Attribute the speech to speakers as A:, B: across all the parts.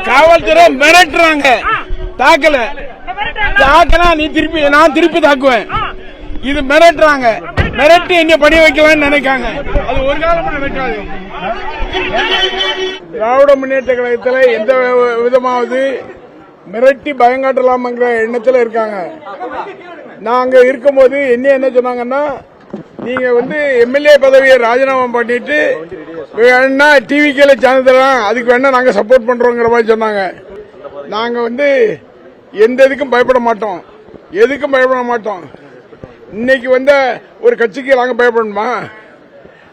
A: காவல்துறை மிரட்டுறாங்க. தாக்கல நீ திருப்பி நான் திருப்பி தாக்குவேன். இது மிரட்டுறாங்க. மிரட்டி என்ன பணி வைக்கலாம்னு நினைக்காங்க. அது ஒரு காலம் நடக்காது. திராவிட முன்னேற்ற கழகத்தில் எந்த விதமாவது மிரட்டி பயங்காட்டலாம்ங்கிற எண்ணத்தில் இருக்காங்க. நாங்க இருக்கும்போது என்ன சொன்னாங்கன்னா, நீங்க எம்எல்ஏ பதவியை ராஜினாமா பண்ணிட்டு வேணா டிவிக்கேல சேனல் தரலாம், அதுக்கு வேணா நாங்க சப்போர்ட் பண்றோங்கிற மாதிரி சொன்னாங்க. நாங்க எந்த இதுக்கும் பயப்பட மாட்டோம், எதுக்கும் பயப்பட மாட்டோம். இன்னைக்கு ஒரு கட்சிக்கு நாங்க பயப்படணுமா?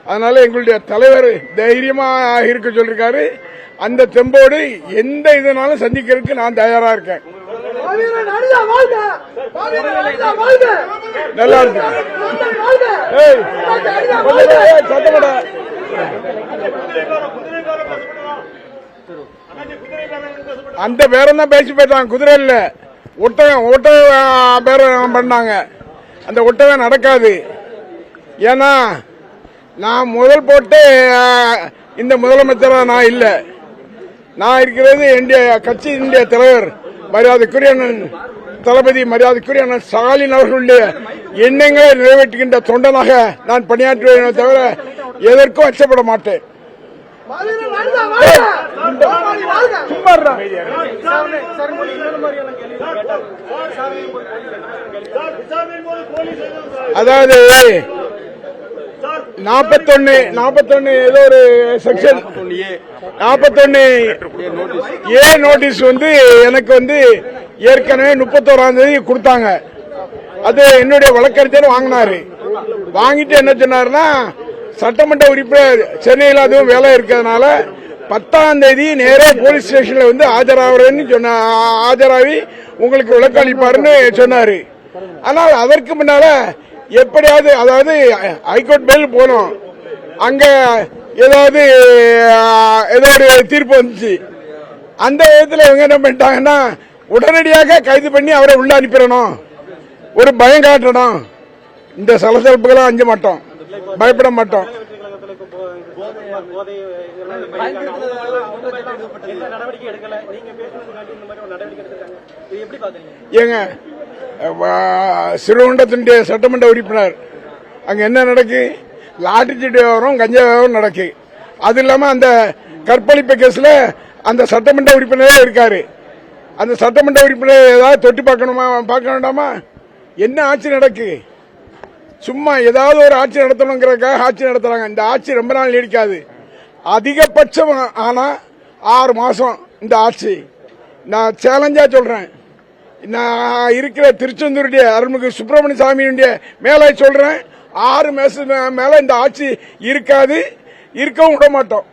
A: அதனால எங்களுடைய தலைவர் தைரியமா இருக்க சொல்லிருக்காரு. அந்த தெம்போடு எந்த இதனாலும் சந்திக்கிறதுக்கு நான் தயாரா இருக்கேன். நல்லா இருக்கு. அந்த பேரம் தான் பேசி போயிட்டாங்க. குதிரை இல்ல, ஒட்டகம் பேரம் பண்ணாங்க. அந்த ஒட்டகம் நடக்காது. ஏன்னா நான் முதல் போட்டு இந்த முதலமைச்சரா நான் இல்ல. நான் இருக்கிறது என்னுடைய கட்சியினுடைய தலைவர் மரியாதைக்குரிய தளபதி மரியாதைக்குரிய ஸ்டாலின் அவர்களுடைய எண்ணங்களை நிறைவேற்றுகின்ற தொண்டனாக நான் பணியாற்றுவேன் தவிர எதற்கும் அச்சப்பட மாட்டேன். அதாவது 41 ஏதோ ஒரு செக்ஷன் 41A நோட்டீஸ் எனக்கு ஏற்கனவே 31ஆம் தேதி கொடுத்தாங்க. அது என்னுடைய வழக்கறிஞர் வாங்கினாரு. வாங்கிட்டு என்ன சொன்னாருன்னா, சட்டமன்ற உறுப்பினர் சென்னையில் அதுவும் வேலை இருக்கிறதுனால 10ஆம் தேதி நேரே போலீஸ் ஸ்டேஷன்ல ஆஜராகிறேன்னு ஆஜராகி உங்களுக்கு விளக்கம் அளிப்பாருன்னு சொன்னாரு. ஆனால் அதற்கு முன்னால எப்படியாவது, அதாவது ஹைகோர்ட் பெயில் போனோம், அங்க ஏதோ ஒரு தீர்ப்பு வந்துச்சு. அந்த விதத்தில் இவங்க என்ன பண்ணிட்டாங்கன்னா, உடனடியாக கைது பண்ணி அவரை உள்ள அனுப்பிடணும், ஒரு பயம் காட்டணும். இந்த சலசலப்புகளும் அஞ்ச மாட்டோம், பயப்பட மாட்டோம். ஏங்க, சிறுகுண்டத்தினுடைய சட்டமன்ற உறுப்பினர் அங்க என்ன நடக்கு? லாட்டரி சீட்டு வியாபாரம், கஞ்சா வியாபாரம் நடக்கு. அது இல்லாம அந்த கற்பழிப்பு கேஸ்ல அந்த சட்டமன்ற உறுப்பினரே இருக்காரு. அந்த சட்டமன்ற உறுப்பினர் ஏதாவது தொட்டி பார்க்க வேண்டாமா? என்ன ஆட்சி நடக்கு? சும்மா ஏதாவது ஒரு ஆட்சி நடத்தணுங்கிறதுக்காக ஆட்சி நடத்துறாங்க. இந்த ஆட்சி ரொம்ப நாள் நீடிக்காது. அதிகபட்சம் ஆனா 6 மாசம் இந்த ஆட்சி. நான் சேலஞ்சா சொல்றேன். நான் இருக்கிற திருச்செந்தூருடைய அருள்மிகு சுப்பிரமணிய சாமியுடைய மேல சொல்றேன், 6 மாசம் மேல இந்த ஆட்சி இருக்காது, இருக்கவும் விட மாட்டோம்.